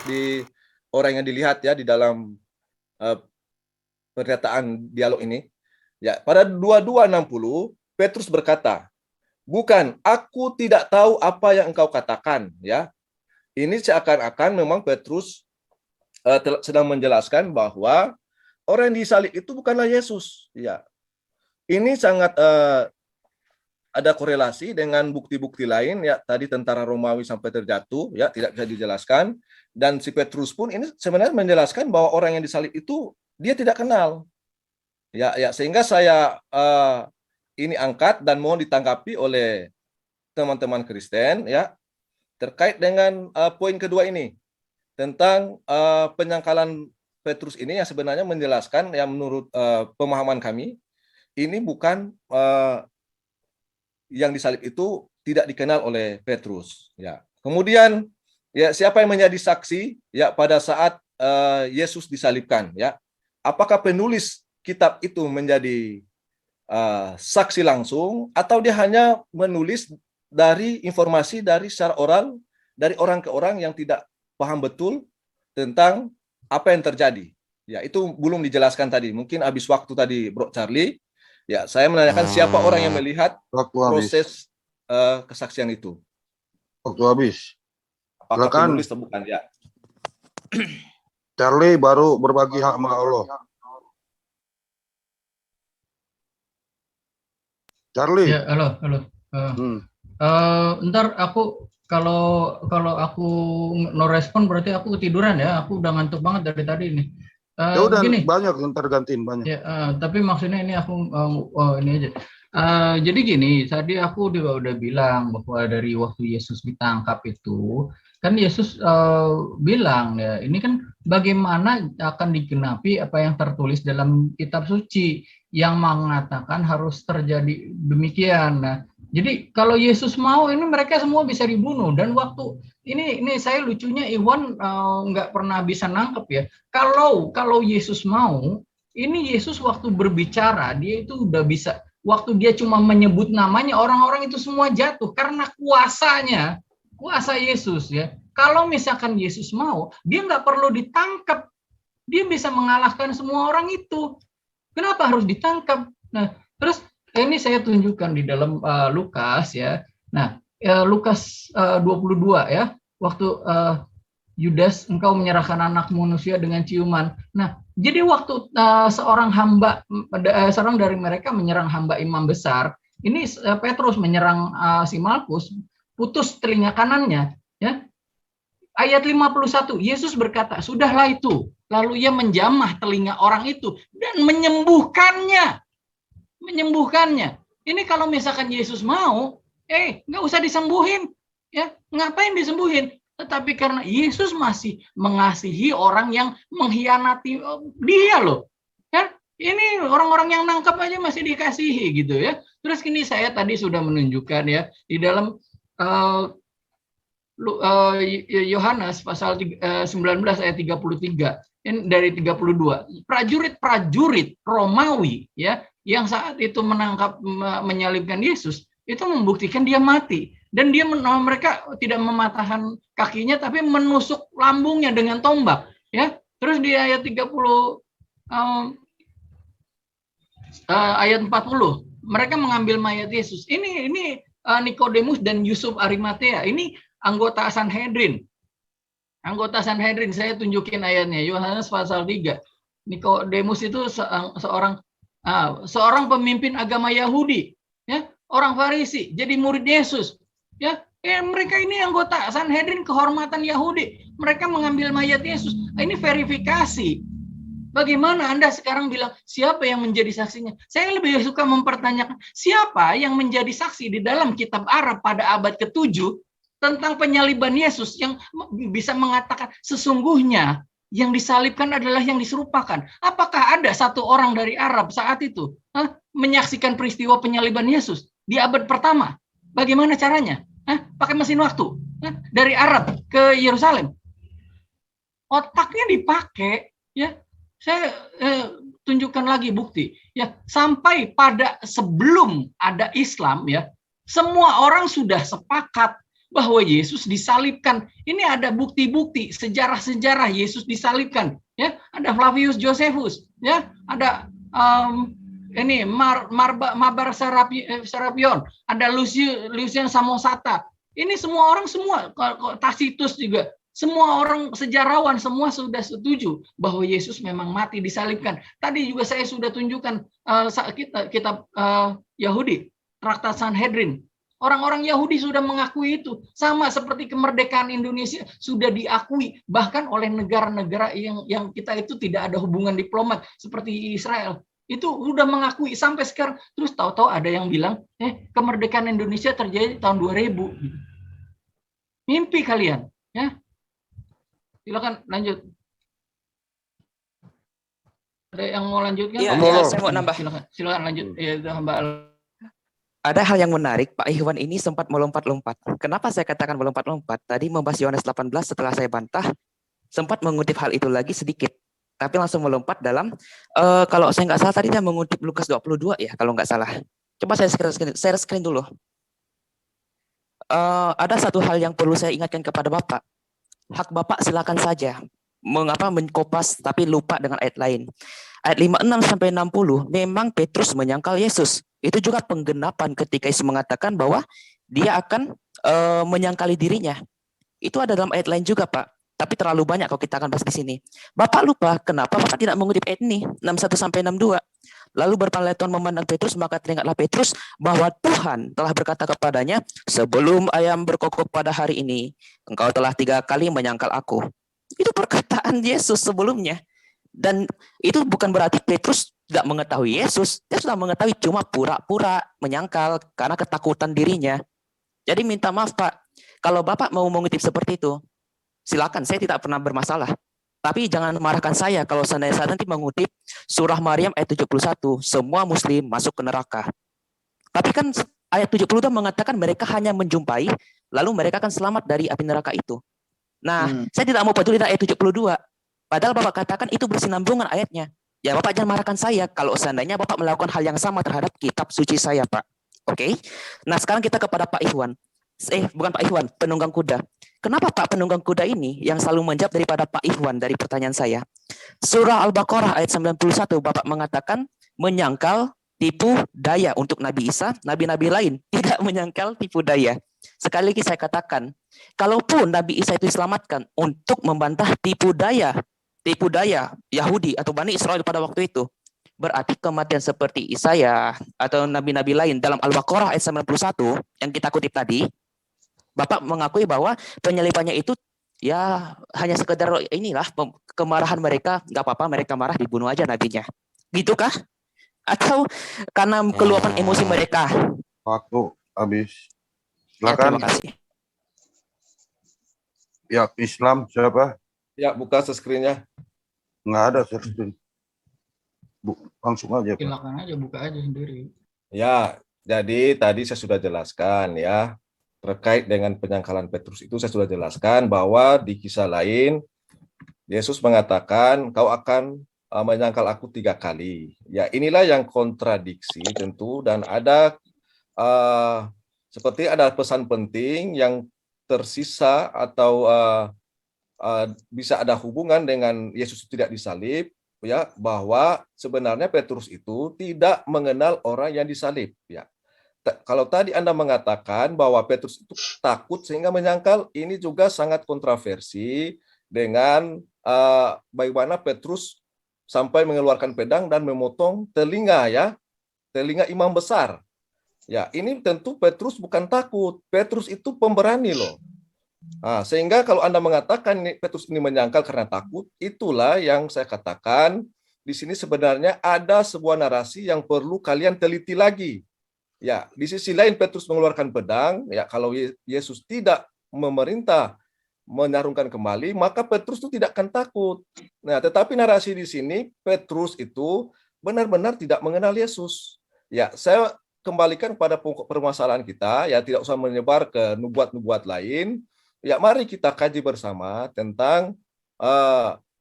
di orang yang dilihat ya di dalam pernyataan dialog ini. Ya, pada 22:60 Petrus berkata, "Bukan, aku tidak tahu apa yang engkau katakan." Ya, ini seakan-akan memang Petrus sedang menjelaskan bahwa orang yang disalib itu bukanlah Yesus. Ya, ini sangat ada korelasi dengan bukti-bukti lain ya, tadi tentara Romawi sampai terjatuh ya, tidak bisa dijelaskan, dan si Petrus pun ini sebenarnya menjelaskan bahwa orang yang disalib itu dia tidak kenal ya, sehingga saya ini angkat dan mohon ditanggapi oleh teman-teman Kristen ya terkait dengan poin kedua ini tentang penyangkalan Petrus ini yang sebenarnya menjelaskan yang menurut pemahaman kami ini bukan yang disalib itu tidak dikenal oleh Petrus. Ya. Kemudian ya siapa yang menjadi saksi ya pada saat Yesus disalibkan ya? Apakah penulis kitab itu menjadi saksi langsung atau dia hanya menulis dari informasi dari secara oral dari orang ke orang yang tidak paham betul tentang apa yang terjadi? Ya, itu belum dijelaskan tadi. Mungkin habis waktu tadi, Bro Charlie. Ya, saya menanyakan siapa orang yang melihat proses kesaksian itu. Waktu habis. Apakah penulis atau bukan? Ya. Charlie baru berbagi hak sama Allah. Charlie. Ya, halo. Ntar aku kalau aku no respon berarti aku ketiduran ya. Aku udah ngantuk banget dari tadi ini. Ya udah gini, banyak ntar gantiin banyak. Ya, tapi maksudnya ini aku ini aja. Jadi gini, tadi aku juga udah bilang bahwa dari waktu Yesus ditangkap itu kan Yesus bilang ya, ini kan bagaimana akan digenapi apa yang tertulis dalam kitab suci yang mengatakan harus terjadi demikian. Nah, jadi kalau Yesus mau ini mereka semua bisa dibunuh dan waktu ini saya lucunya Iwan nggak pernah bisa nangkep ya. Kalau Yesus mau, ini Yesus waktu berbicara dia itu udah bisa. Waktu dia cuma menyebut namanya orang-orang itu semua jatuh karena kuasa Yesus ya. Kalau misalkan Yesus mau, dia nggak perlu ditangkap, dia bisa mengalahkan semua orang itu. Kenapa harus ditangkap? Nah, terus ini saya tunjukkan di dalam Lukas ya. Nah, Lukas 22 ya, waktu Yudas, engkau menyerahkan anak manusia dengan ciuman. Nah, jadi waktu seorang dari mereka menyerang hamba imam besar, ini Petrus menyerang si Malkus, putus telinga kanannya. Ya. Ayat 51, Yesus berkata, sudahlah itu. Lalu ia menjamah telinga orang itu dan menyembuhkannya. Ini kalau misalkan Yesus mau, nggak usah disembuhin. Ya, ngapain disembuhin? Tetapi karena Yesus masih mengasihi orang yang mengkhianati dia loh. Ya, ini orang-orang yang nangkap aja masih dikasihi gitu ya. Terus ini saya tadi sudah menunjukkan ya di dalam Yohanes pasal 19 ayat 33 dari 32. Prajurit Romawi ya yang saat itu menyalibkan Yesus itu membuktikan dia mati. Dan mereka tidak mematahkan kakinya, tapi menusuk lambungnya dengan tombak. Ya, terus di ayat 30, ayat 40, mereka mengambil mayat Yesus. Ini Nikodemus dan Yusuf Arimatea. Ini anggota Sanhedrin. Saya tunjukin ayatnya. Yohanes pasal 3. Nikodemus itu seorang pemimpin agama Yahudi, ya, orang Farisi, jadi murid Yesus. Ya, mereka ini anggota Sanhedrin kehormatan Yahudi. Mereka mengambil mayat Yesus. Ini verifikasi. Bagaimana Anda sekarang bilang siapa yang menjadi saksinya? Saya lebih suka mempertanyakan siapa yang menjadi saksi di dalam kitab Arab pada abad ke-7 tentang penyaliban Yesus yang bisa mengatakan sesungguhnya yang disalibkan adalah yang diserupakan. Apakah ada satu orang dari Arab saat itu menyaksikan peristiwa penyaliban Yesus di abad pertama? Bagaimana caranya? Pakai mesin waktu dari Arab ke Yerusalem. Otaknya dipakai, ya. Saya tunjukkan lagi bukti, ya. Sampai pada sebelum ada Islam, ya, semua orang sudah sepakat bahwa Yesus disalibkan. Ini ada bukti-bukti sejarah-sejarah Yesus disalibkan. Ya, ada Flavius Josephus, ya, ada ini Mabar Serapion, ada Lucian Samosata. Ini semua orang Tacitus juga. Semua orang sejarawan semua sudah setuju bahwa Yesus memang mati disalibkan. Tadi juga saya sudah tunjukkan kitab Yahudi, Traktat Sanhedrin. Orang-orang Yahudi sudah mengakui itu. Sama seperti kemerdekaan Indonesia sudah diakui bahkan oleh negara-negara yang kita itu tidak ada hubungan diplomat seperti Israel. Itu sudah mengakui sampai sekarang. Terus tahu-tahu ada yang bilang, kemerdekaan Indonesia terjadi tahun 2000. Mimpi kalian, ya. Silakan lanjut. Ada yang mau lanjutkan? Iya, saya mau nambah. Silakan lanjut. Ya, Mbak. Ada hal yang menarik, Pak Ikhwan ini sempat melompat-lompat. Kenapa saya katakan melompat-lompat? Tadi membahas Yohanes 18 setelah saya bantah, sempat mengutip hal itu lagi sedikit. Tapi langsung melompat dalam, kalau saya nggak salah tadi dia mengutip Lukas 22 ya, kalau nggak salah. Coba saya share screen dulu. Ada satu hal yang perlu saya ingatkan kepada Bapak. Hak Bapak silakan saja mengapa menkopas tapi lupa dengan ayat lain. Ayat 56 sampai 60 memang Petrus menyangkal Yesus. Itu juga penggenapan ketika Yesus mengatakan bahwa dia akan menyangkali dirinya. Itu ada dalam ayat lain juga, Pak. Tapi terlalu banyak kalau kita akan bahas di sini. Bapak lupa kenapa Bapak tidak mengutip ayat ini 61 sampai 62. Lalu berpaling Tuhan memandang Petrus, maka teringatlah Petrus bahwa Tuhan telah berkata kepadanya, sebelum ayam berkokok pada hari ini, engkau telah 3 kali menyangkal aku. Itu perkataan Yesus sebelumnya. Dan itu bukan berarti Petrus tidak mengetahui Yesus. Dia sudah mengetahui, cuma pura-pura menyangkal karena ketakutan dirinya. Jadi minta maaf Pak, kalau Bapak mau mengutip seperti itu, silakan, saya tidak pernah bermasalah. Tapi jangan marahkan saya kalau saya nanti mengutip surah Maryam ayat 71, semua muslim masuk ke neraka. Tapi kan ayat 72 mengatakan mereka hanya menjumpai, lalu mereka akan selamat dari api neraka itu. Nah, saya tidak mau peduli dengan ayat 72. Padahal Bapak katakan itu bersinambungan ayatnya. Ya Bapak jangan marahkan saya kalau seandainya Bapak melakukan hal yang sama terhadap kitab suci saya, Pak. Oke? Nah, sekarang kita kepada Pak Ikhwan. Bukan Pak Ikhwan, penunggang kuda. Kenapa Pak penunggang kuda ini yang selalu menjawab daripada Pak Ikhwan dari pertanyaan saya? Surah Al-Baqarah ayat 91 Bapak mengatakan menyangkal tipu daya untuk Nabi Isa, nabi-nabi lain tidak menyangkal tipu daya. Sekali lagi saya katakan, kalaupun Nabi Isa itu diselamatkan untuk membantah tipu daya Yahudi atau Bani Israel pada waktu itu, berarti kematian seperti Isaya atau nabi-nabi lain dalam Al-Baqarah ayat 91 yang kita kutip tadi, Bapak mengakui bahwa penyalibannya itu ya hanya sekedar inilah kemarahan mereka, nggak apa-apa mereka marah dibunuh aja nabinya. Gitukah? Atau karena keluapan emosi mereka? Waktu habis. Ya, Silakan. terima kasih. Ya, Islam siapa? Ya, buka screen-nya. Nggak ada screen. Langsung aja, Pak. Silakan aja, buka aja sendiri. Ya, jadi tadi saya sudah jelaskan ya. Terkait dengan penyangkalan Petrus itu saya sudah jelaskan bahwa di kisah lain Yesus mengatakan kau akan menyangkal aku 3 kali. Ya inilah yang kontradiksi tentu dan ada seperti ada pesan penting yang tersisa atau bisa ada hubungan dengan Yesus tidak disalib ya bahwa sebenarnya Petrus itu tidak mengenal orang yang disalib ya. Kalau tadi Anda mengatakan bahwa Petrus itu takut sehingga menyangkal, ini juga sangat kontroversi dengan bagaimana Petrus sampai mengeluarkan pedang dan memotong telinga imam besar. Ya, ini tentu Petrus bukan takut. Petrus itu pemberani loh. Nah, sehingga kalau Anda mengatakan Petrus ini menyangkal karena takut, itulah yang saya katakan di sini sebenarnya ada sebuah narasi yang perlu kalian teliti lagi. Ya, di sisi lain Petrus mengeluarkan pedang, ya kalau Yesus tidak memerintah menyarungkan kembali, maka Petrus itu tidak akan takut. Nah, tetapi narasi di sini Petrus itu benar-benar tidak mengenal Yesus. Ya, saya kembalikan pada pokok permasalahan kita, ya tidak usah menyebar ke nubuat-nubuat lain. Ya, mari kita kaji bersama tentang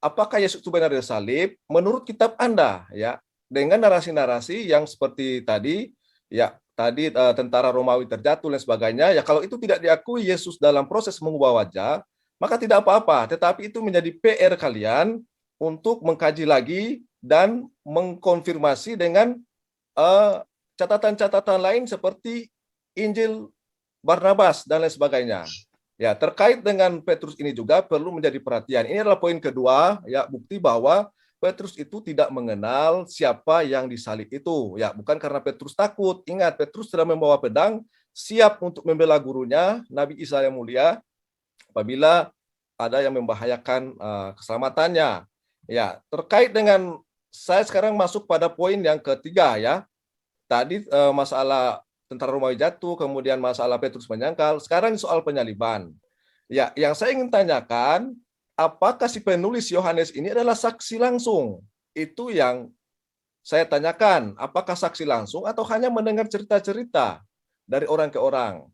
apakah Yesus itu benar disalib menurut kitab Anda, ya, dengan narasi-narasi yang seperti tadi. Ya, tadi tentara Romawi terjatuh dan sebagainya, ya kalau itu tidak diakui Yesus dalam proses mengubah wajah, maka tidak apa-apa. Tetapi itu menjadi PR kalian untuk mengkaji lagi dan mengkonfirmasi dengan catatan-catatan lain seperti Injil Barnabas dan lain sebagainya. Ya, terkait dengan Petrus ini juga perlu menjadi perhatian. Ini adalah poin kedua, ya, bukti bahwa Petrus itu tidak mengenal siapa yang disalib itu. Ya, bukan karena Petrus takut. Ingat, Petrus sudah membawa pedang, siap untuk membela gurunya, Nabi Isa yang mulia, apabila ada yang membahayakan keselamatannya. Ya, terkait dengan, saya sekarang masuk pada poin yang ketiga, ya. Tadi masalah tentara Romawi jatuh, kemudian masalah Petrus menyangkal, sekarang soal penyaliban. Ya, yang saya ingin tanyakan, apakah si penulis Yohanes ini adalah saksi langsung? Itu yang saya tanyakan, apakah saksi langsung atau hanya mendengar cerita-cerita dari orang ke orang?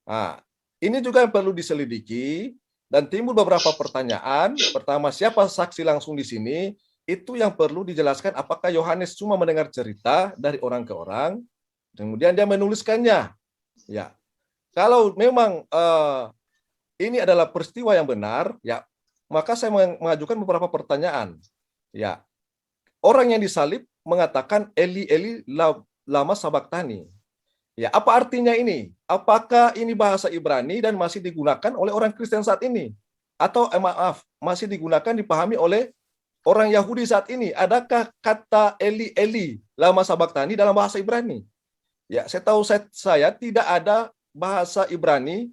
Nah, ini juga yang perlu diselidiki dan timbul beberapa pertanyaan. Pertama, siapa saksi langsung di sini? Itu yang perlu dijelaskan, apakah Yohanes cuma mendengar cerita dari orang ke orang, kemudian dia menuliskannya. Ya, kalau memang ini adalah peristiwa yang benar, ya, maka saya mengajukan beberapa pertanyaan. Ya, orang yang disalib mengatakan Eli Eli lama sabaktani. Ya, apa artinya ini? Apakah ini bahasa Ibrani dan masih digunakan oleh orang Kristen saat ini? Atau masih digunakan dipahami oleh orang Yahudi saat ini? Adakah kata Eli Eli lama sabaktani dalam bahasa Ibrani? Ya, saya tahu saya tidak ada bahasa Ibrani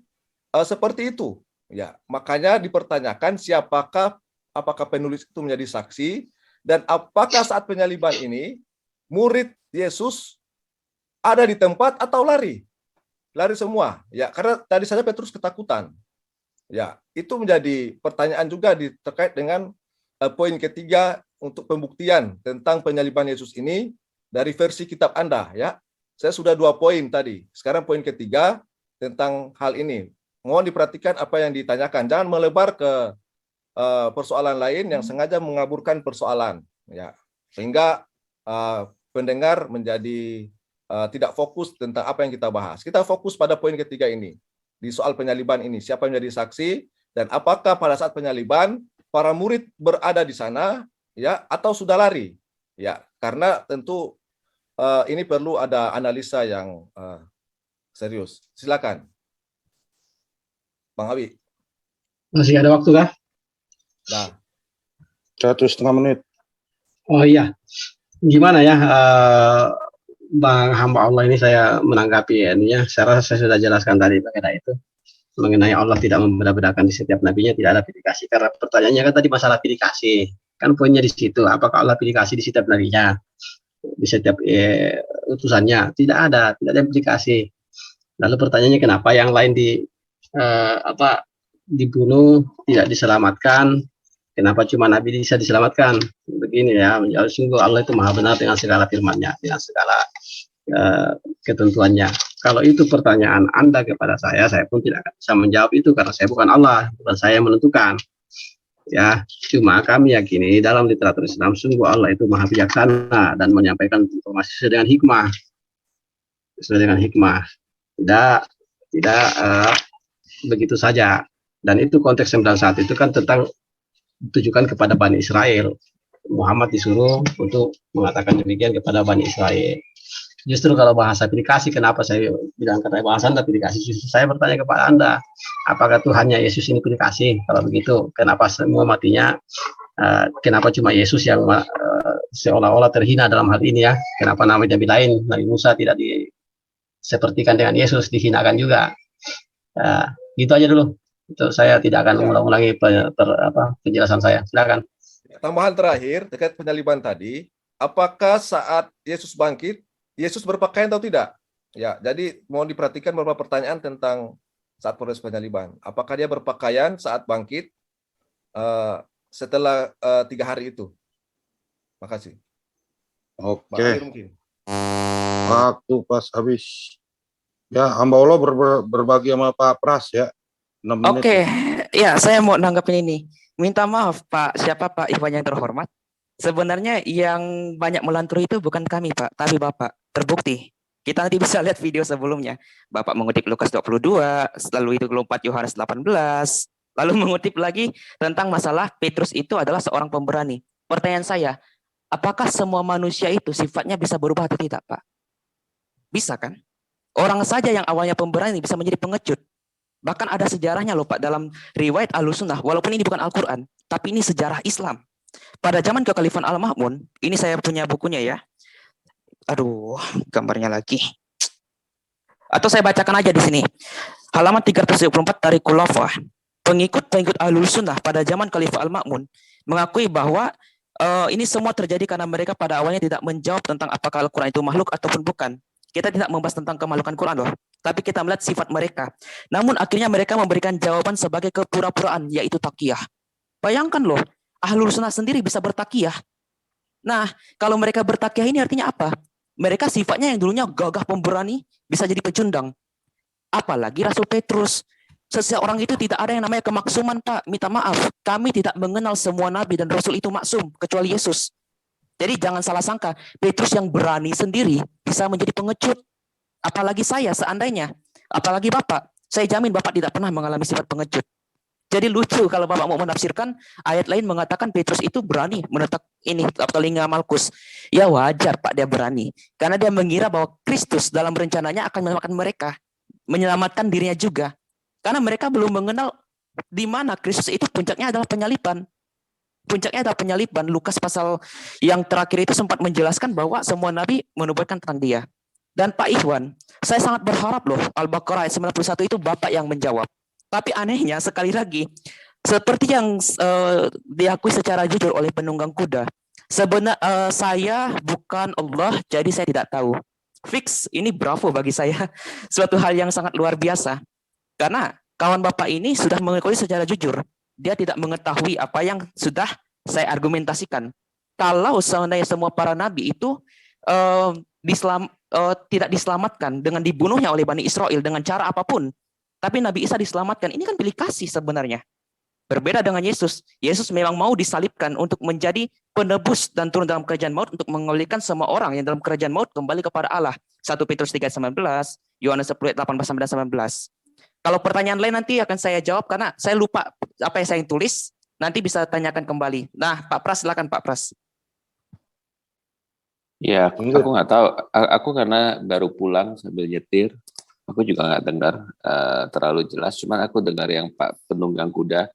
seperti itu. Ya, makanya dipertanyakan apakah penulis itu menjadi saksi, dan apakah saat penyaliban ini murid Yesus ada di tempat atau lari semua. Ya, karena tadi saja Petrus ketakutan. Ya, itu menjadi pertanyaan juga terkait dengan poin ketiga untuk pembuktian tentang penyaliban Yesus ini dari versi kitab Anda, ya. Saya sudah 2 poin tadi. Sekarang poin ketiga tentang hal ini. Mohon diperhatikan apa yang ditanyakan. Jangan melebar ke persoalan lain yang sengaja mengaburkan persoalan, ya. Sehingga pendengar menjadi tidak fokus tentang apa yang kita bahas. Kita fokus pada poin ketiga ini. Di soal penyaliban ini, siapa yang menjadi saksi dan apakah pada saat penyaliban para murid berada di sana, ya, atau sudah lari? Ya, karena tentu ini perlu ada analisa yang serius. Silakan, Bang Abi. Masih ada waktu kah? Nah, 1,5 menit. Oh iya, gimana ya, Bang hamba Allah ini saya menanggapi ininya. Saya rasa saya sudah jelaskan tadi mengenai itu, mengenai Allah tidak membeda-bedakan di setiap nabinya, tidak ada pilih kasih. Karena pertanyaannya kan tadi masalah pilih kasih, kan poinnya di situ. Apakah Allah pilih kasih di setiap nabinya, di setiap utusannya? Tidak ada yang pilih kasih. Lalu pertanyaannya kenapa yang lain dibunuh, tidak diselamatkan? Kenapa cuma Nabi bisa diselamatkan? Begini ya, sungguh Allah itu maha benar dengan segala firman-Nya, dengan segala ketentuannya. Kalau itu pertanyaan Anda kepada saya pun tidak akan bisa menjawab itu karena saya bukan Allah, bukan saya yang menentukan. Ya, cuma kami yakini dalam literatur Islam sungguh Allah itu maha bijaksana dan menyampaikan informasi sesuai dengan hikmah. Tidak begitu saja. Dan itu konteks 91 itu kan tentang ditujukan kepada Bani Israel. Muhammad disuruh untuk mengatakan demikian kepada Bani Israel. Justru kalau bahasa aplikasi, kenapa saya bilang kata bahasa Anda aplikasi? Justru saya bertanya kepada Anda, apakah Tuhannya Yesus ini aplikasi? Kalau begitu, kenapa semua matinya? Kenapa cuma Yesus yang seolah-olah terhina dalam hal ini ya? Kenapa nabi-nabi lain, Nabi Musa tidak disepertikan dengan Yesus, dihinakan juga? Gitu aja dulu. Itu saya tidak akan ulang-ulangi penjelasan saya. Silakan. Tambahan terakhir terkait penyaliban tadi, apakah saat Yesus bangkit, Yesus berpakaian atau tidak? Ya, jadi mohon diperhatikan beberapa pertanyaan tentang saat proses penyaliban. Apakah dia berpakaian saat bangkit setelah 3 hari itu? Makasih. Oke. Mungkin. Waktu pas habis. Ya, hamba Allah berbagi sama Pak Pras ya. 6 menit. Oke, ya saya mau nanggapin ini. Minta maaf Pak, siapa Pak Iwan yang terhormat? Sebenarnya yang banyak melantur itu bukan kami Pak, tapi Bapak. Terbukti Kita nanti bisa lihat video sebelumnya. Bapak mengutip Lukas 22, lalu itu lompat Yohanes 18, lalu mengutip lagi tentang masalah Petrus itu adalah seorang pemberani. Pertanyaan saya, apakah semua manusia itu sifatnya bisa berubah atau tidak, Pak? Bisa kan? Orang saja yang awalnya pemberani bisa menjadi pengecut. Bahkan ada sejarahnya loh Pak dalam riwayat Ahlussunnah, walaupun ini bukan Al-Quran, tapi ini sejarah Islam. Pada zaman Kekhalifahan Al-Ma'mun, ini saya punya bukunya ya. Aduh, gambarnya lagi. Atau saya bacakan aja di sini. Halaman 374 dari Khulafah. Pengikut-pengikut Ahlussunnah pada zaman Khalifah Al-Ma'mun mengakui bahwa ini semua terjadi karena mereka pada awalnya tidak menjawab tentang apakah Al-Quran itu makhluk ataupun bukan. Kita tidak membahas tentang kemakhlukan Quran loh, tapi kita melihat sifat mereka. Namun akhirnya mereka memberikan jawaban sebagai kepura-puraan, yaitu taqiyah. Bayangkan loh, Ahlul Sunnah sendiri bisa bertaqiyah. Nah, kalau mereka bertaqiyah ini artinya apa? Mereka sifatnya yang dulunya gagah pemberani, bisa jadi pecundang. Apalagi Rasul Petrus. Seseorang itu tidak ada yang namanya kemaksuman, Pak. Minta maaf, kami tidak mengenal semua nabi dan rasul itu maksum, kecuali Yesus. Jadi jangan salah sangka, Petrus yang berani sendiri bisa menjadi pengecut. Apalagi saya seandainya, apalagi Bapak. Saya jamin Bapak tidak pernah mengalami sifat pengecut. Jadi lucu kalau Bapak mau menafsirkan, ayat lain mengatakan Petrus itu berani menetap ini telinga Malkus. Ya wajar Pak dia berani. Karena dia mengira bahwa Kristus dalam rencananya akan menyelamatkan mereka. Menyelamatkan dirinya juga. Karena mereka belum mengenal di mana Kristus itu puncaknya adalah penyaliban. Puncaknya adalah penyaliban. Lukas pasal yang terakhir itu sempat menjelaskan bahwa semua nabi menubuatkan tentang dia. Dan Pak Ikhwan, saya sangat berharap loh Al-Baqarah ayat 91 itu Bapak yang menjawab. Tapi anehnya sekali lagi, seperti yang diakui secara jujur oleh penunggang kuda, sebenarnya saya bukan Allah, jadi saya tidak tahu. Fix, ini bravo bagi saya. Suatu hal yang sangat luar biasa. Karena kawan Bapak ini sudah mengakui secara jujur. Dia tidak mengetahui apa yang sudah saya argumentasikan. Kalau seandainya semua para nabi itu tidak diselamatkan dengan dibunuhnya oleh Bani Israel dengan cara apapun, tapi Nabi Isa diselamatkan, ini kan pilih kasih sebenarnya. Berbeda dengan Yesus. Yesus memang mau disalibkan untuk menjadi penebus dan turun dalam kerajaan maut untuk mengembalikan semua orang yang dalam kerajaan maut kembali kepada Allah. 1 Petrus 3:19, Yohanes 10:18-19. Kalau pertanyaan lain nanti akan saya jawab karena saya lupa apa yang saya tulis. Nanti bisa tanyakan kembali. Nah, Pak Pras, silakan Pak Pras. Ya, aku nggak tahu. Aku karena baru pulang sambil nyetir, aku juga nggak dengar terlalu jelas. Cuman aku dengar yang Pak penunggang kuda,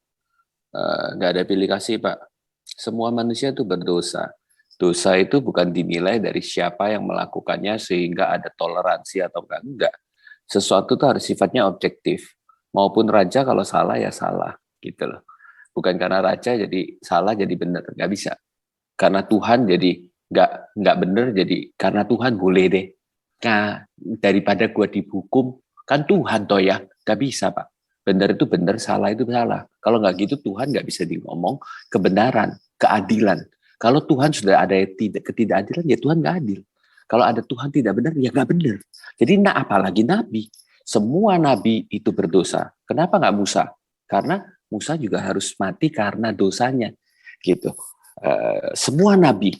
nggak ada pilih kasih Pak. Semua manusia itu berdosa. Dosa itu bukan dinilai dari siapa yang melakukannya sehingga ada toleransi atau enggak. Sesuatu itu harus sifatnya objektif. Maupun raja kalau salah ya salah, gitu loh. Bukan karena raja jadi salah jadi benar, nggak bisa. Karena Tuhan jadi nggak benar jadi karena Tuhan boleh deh. Nah, daripada gua dihukum kan Tuhan toh ya, nggak bisa Pak. Benar itu benar, salah itu salah. Kalau nggak gitu Tuhan nggak bisa ngomong kebenaran, keadilan. Kalau Tuhan sudah ada ketidakadilan ya Tuhan nggak adil. Kalau ada Tuhan tidak benar, ya nggak benar. Jadi apalagi Nabi. Semua Nabi itu berdosa. Kenapa nggak Musa? Karena Musa juga harus mati karena dosanya. Gitu. Semua Nabi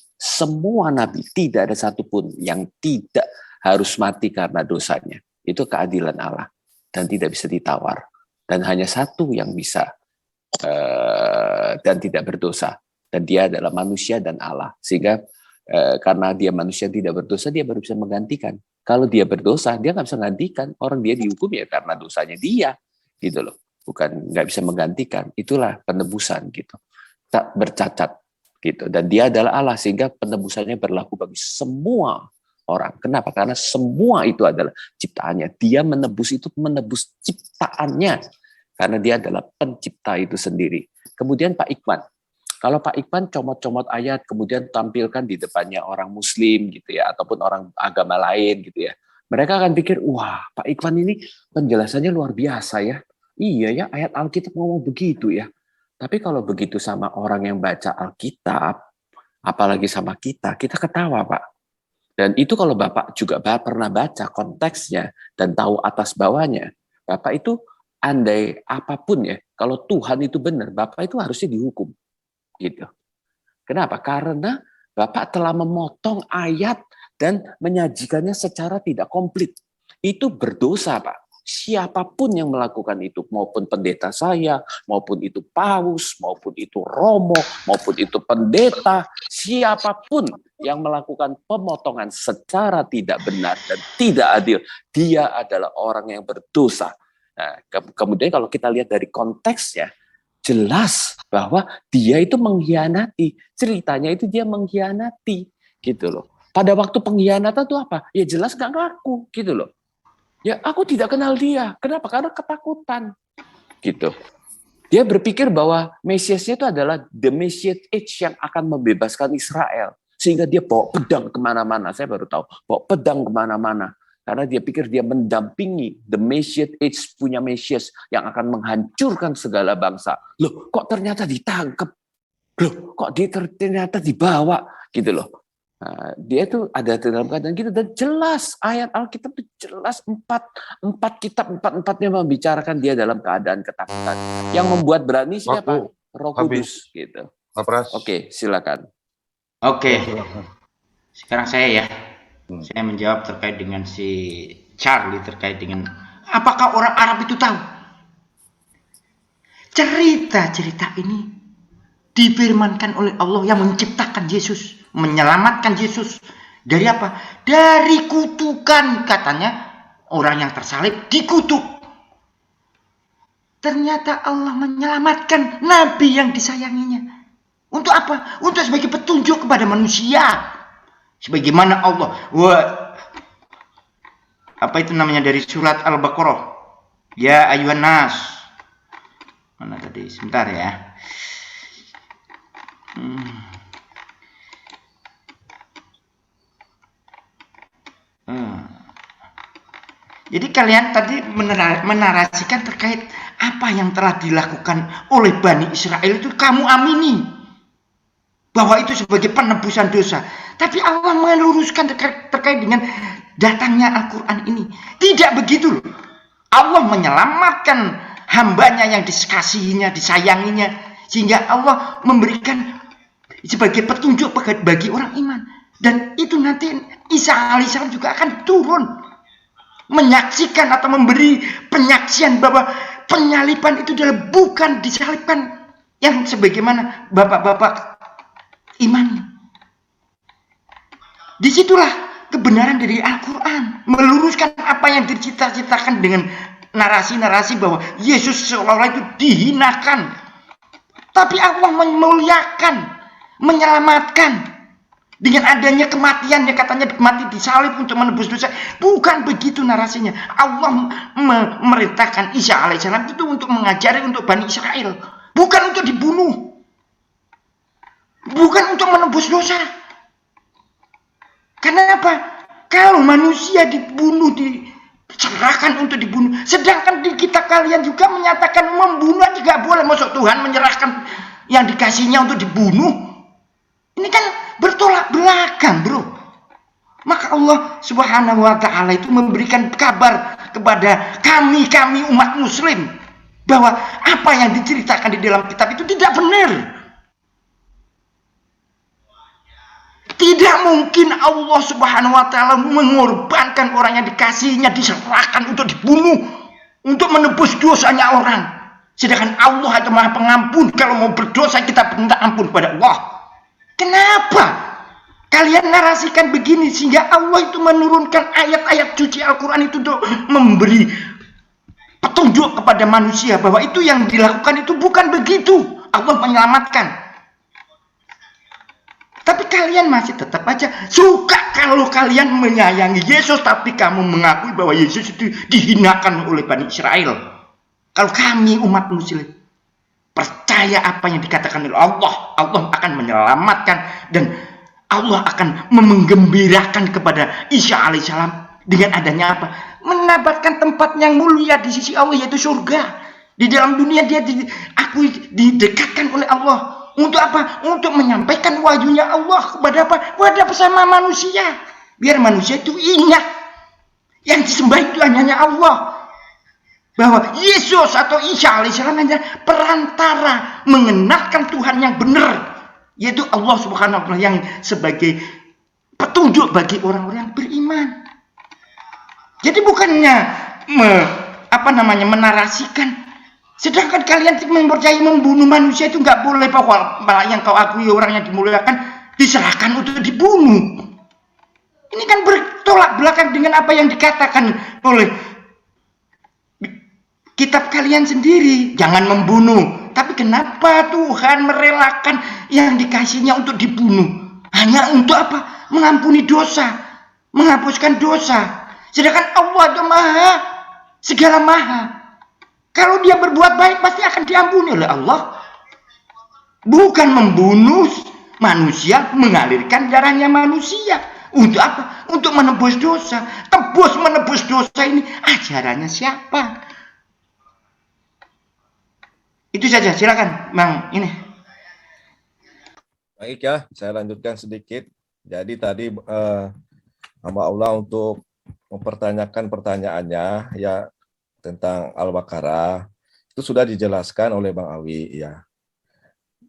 tidak ada satupun yang tidak harus mati karena dosanya. Itu keadilan Allah. Dan tidak bisa ditawar. Dan hanya satu yang bisa dan tidak berdosa. Dan dia adalah manusia dan Allah. Sehingga karena dia manusia tidak berdosa, dia baru bisa menggantikan. Kalau dia berdosa, dia nggak bisa menggantikan. Orang dia dihukum ya karena dosanya dia, gitu loh. Bukan nggak bisa menggantikan. Itulah penebusan gitu. Tak bercacat gitu. Dan dia adalah Allah sehingga penebusannya berlaku bagi semua orang. Kenapa? Karena semua itu adalah ciptaannya. Dia menebus itu menebus ciptaannya. Karena dia adalah pencipta itu sendiri. Kemudian Pak Ikhwan. Kalau Pak Ikhwan comot-comot ayat kemudian tampilkan di depannya orang Muslim gitu ya ataupun orang agama lain gitu ya. Mereka akan pikir, wah Pak Ikhwan ini penjelasannya luar biasa ya. Iya ya ayat Alkitab ngomong begitu ya. Tapi kalau begitu sama orang yang baca Alkitab, apalagi sama kita ketawa Pak. Dan itu kalau Bapak juga pernah baca konteksnya dan tahu atas bawahnya, Bapak itu andai apapun ya, kalau Tuhan itu benar, Bapak itu harusnya dihukum. Gitu. Kenapa? Karena Bapak telah memotong ayat dan menyajikannya secara tidak komplit. Itu berdosa, Pak. Siapapun yang melakukan itu, maupun pendeta saya, maupun itu paus, maupun itu romo, maupun itu pendeta, siapapun yang melakukan pemotongan secara tidak benar dan tidak adil, dia adalah orang yang berdosa. Nah, kemudian kalau kita lihat dari konteksnya, jelas bahwa dia itu mengkhianati. Ceritanya itu dia mengkhianati, gitu loh. Pada waktu pengkhianatan itu apa? Ya jelas nggak ngaku, gitu loh. Ya, aku tidak kenal dia. Kenapa? Karena ketakutan. Gitu. Dia berpikir bahwa Mesiasnya itu adalah the Messiah Age yang akan membebaskan Israel. Sehingga dia bawa pedang kemana-mana. Saya baru tahu. Bawa pedang kemana-mana. Karena dia pikir dia mendampingi the Messiah Age, punya Mesias yang akan menghancurkan segala bangsa. Loh, kok ternyata ditangkap? Loh, kok dia ternyata dibawa? Gitu loh. Nah, dia itu ada dalam keadaan gitu, dan jelas ayat Alkitab itu jelas empat-empatnya membicarakan dia dalam keadaan ketakutan. Yang membuat berani siapa? Roh Kudus gitu. Pak Pras. Oke, silakan. Oke, sekarang saya ya. Saya menjawab terkait dengan si Charlie, terkait dengan apakah orang Arab itu tahu? Cerita-cerita ini difirmankan oleh Allah yang menciptakan Yesus, menyelamatkan Yesus dari apa? Dari kutukan, katanya orang yang tersalib dikutuk. Ternyata Allah menyelamatkan nabi yang disayanginya. Untuk apa? Untuk sebagai petunjuk kepada manusia. Sebagaimana Allah, apa itu namanya dari surat Al-Baqarah? Ya ayuhan nas. Mana tadi? Sebentar ya. Jadi kalian tadi menarasikan terkait apa yang telah dilakukan oleh Bani Israel itu kamu amini bahwa itu sebagai penebusan dosa. Tapi Allah meluruskan terkait dengan datangnya Al-Quran ini. Tidak begitu loh. Allah menyelamatkan hambanya yang dikasihinya, disayanginya, sehingga Allah memberikan sebagai petunjuk bagi orang iman. Dan itu nanti Isa alaihissalam juga akan turun menyaksikan atau memberi penyaksian bahwa penyaliban itu adalah bukan disalibkan yang sebagaimana bapak-bapak imani. Disitulah kebenaran dari Al-Quran, meluruskan apa yang dicita-citakan dengan narasi-narasi bahwa Yesus seolah-olah itu dihinakan, tapi Allah memuliakan, menyelamatkan dengan adanya kematian yang katanya mati disalib untuk menebus dosa. Bukan begitu narasinya. Allah memerintahkan Isa alaihissalam itu untuk mengajari untuk Bani Israel, bukan untuk dibunuh, bukan untuk menebus dosa. Karena apa? Kalau manusia dibunuh, diserahkan untuk dibunuh, sedangkan di kita kalian juga menyatakan membunuh tidak boleh. Maksud Tuhan menyerahkan yang dikasihnya untuk dibunuh? Ini kan bertolak belakang, bro. Maka Allah Subhanahu wa ta'ala itu memberikan kabar kepada kami umat muslim bahwa apa yang diceritakan di dalam kitab itu tidak benar. Tidak mungkin Allah Subhanahu wa ta'ala mengorbankan orang yang dikasihinya, diserahkan untuk dibunuh, untuk menebus dosanya orang. Sedangkan Allah itu Maha Pengampun. Kalau mau berdosa kita minta ampun kepada Allah. Kenapa kalian narasikan begini sehingga Allah itu menurunkan ayat-ayat suci Al-Quran itu untuk memberi petunjuk kepada manusia bahwa itu yang dilakukan itu bukan begitu. Allah menyelamatkan. Tapi kalian masih tetap aja suka kalau kalian menyayangi Yesus, tapi kamu mengakui bahwa Yesus itu dihinakan oleh Bani Israel. Kalau kami umat muslim percaya apa yang dikatakan oleh Allah, Allah akan menyelamatkan dan Allah akan menggembirakan kepada Isa alaihissalam dengan adanya apa? Menabatkan tempat yang mulia di sisi Allah, yaitu surga. Di dalam dunia dia didekatkan oleh Allah. Untuk apa? Untuk menyampaikan wahyunya Allah kepada apa? Kepada bersama manusia. Biar manusia itu ingat yang disembah itu hanya Allah. Bahwa Yesus atau Isa alaihissalam hanya perantara mengenalkan Tuhan yang benar. Yaitu Allah Subhanahu wa ta'ala yang sebagai petunjuk bagi orang-orang yang beriman. Jadi bukannya menarasikan, sedangkan kalian mempercayai membunuh manusia itu nggak boleh, bahwa yang kau akui orang yang dimuliakan diserahkan untuk dibunuh. Ini kan bertolak belakang dengan apa yang dikatakan oleh kitab kalian sendiri. Jangan membunuh. Tapi kenapa Tuhan merelakan yang dikasihnya untuk dibunuh? Hanya untuk apa? Mengampuni dosa, menghapuskan dosa. Sedangkan Allah itu maha, segala maha. Kalau dia berbuat baik pasti akan diampuni oleh Allah. Bukan membunuh manusia, mengalirkan darahnya manusia. Untuk apa? Untuk menebus dosa. Menebus dosa ini ajarannya siapa? Itu saja, silakan Bang ini. Baik ya, saya lanjutkan sedikit. Jadi tadi hamba Allah untuk mempertanyakan pertanyaannya ya tentang Al-Baqarah itu sudah dijelaskan oleh Bang Awi ya.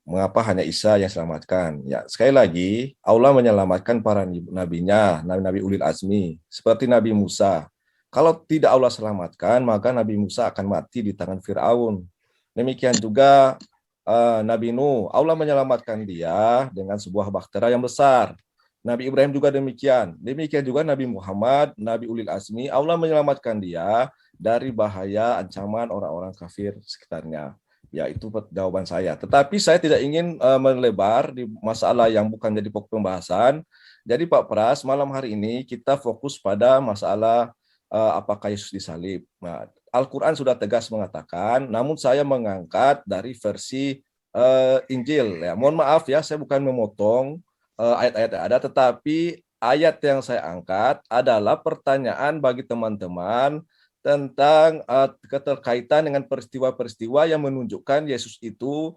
Mengapa hanya Isa yang selamatkan? Ya, sekali lagi Allah menyelamatkan para nabinya, nabi-nabi ulil azmi seperti Nabi Musa. Kalau tidak Allah selamatkan, maka Nabi Musa akan mati di tangan Firaun. Demikian juga Nabi Nuh, Allah menyelamatkan dia dengan sebuah bahtera yang besar. Nabi Ibrahim juga demikian. Demikian juga Nabi Muhammad, Nabi Ulil Azmi, Allah menyelamatkan dia dari bahaya ancaman orang-orang kafir sekitarnya. Ya, itu jawaban saya. Tetapi saya tidak ingin melebar di masalah yang bukan jadi pokok pembahasan. Jadi Pak Pras, malam hari ini kita fokus pada masalah apakah Yesus disalib. Nah, Al-Quran sudah tegas mengatakan, namun saya mengangkat dari versi Injil. Ya, mohon maaf ya, saya bukan memotong ayat-ayat yang ada, tetapi ayat yang saya angkat adalah pertanyaan bagi teman-teman tentang keterkaitan dengan peristiwa-peristiwa yang menunjukkan Yesus itu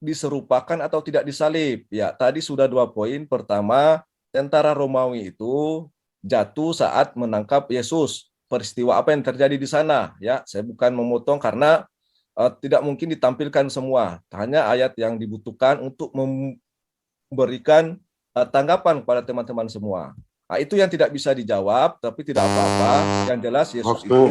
diserupakan atau tidak disalib. Ya, tadi sudah 2 poin. Pertama, tentara Romawi itu jatuh saat menangkap Yesus. Peristiwa apa yang terjadi di sana? Ya, saya bukan memotong karena tidak mungkin ditampilkan semua. Hanya ayat yang dibutuhkan untuk memberikan tanggapan kepada teman-teman semua. Nah, itu yang tidak bisa dijawab, tapi tidak apa-apa. Yang jelas Yesus itu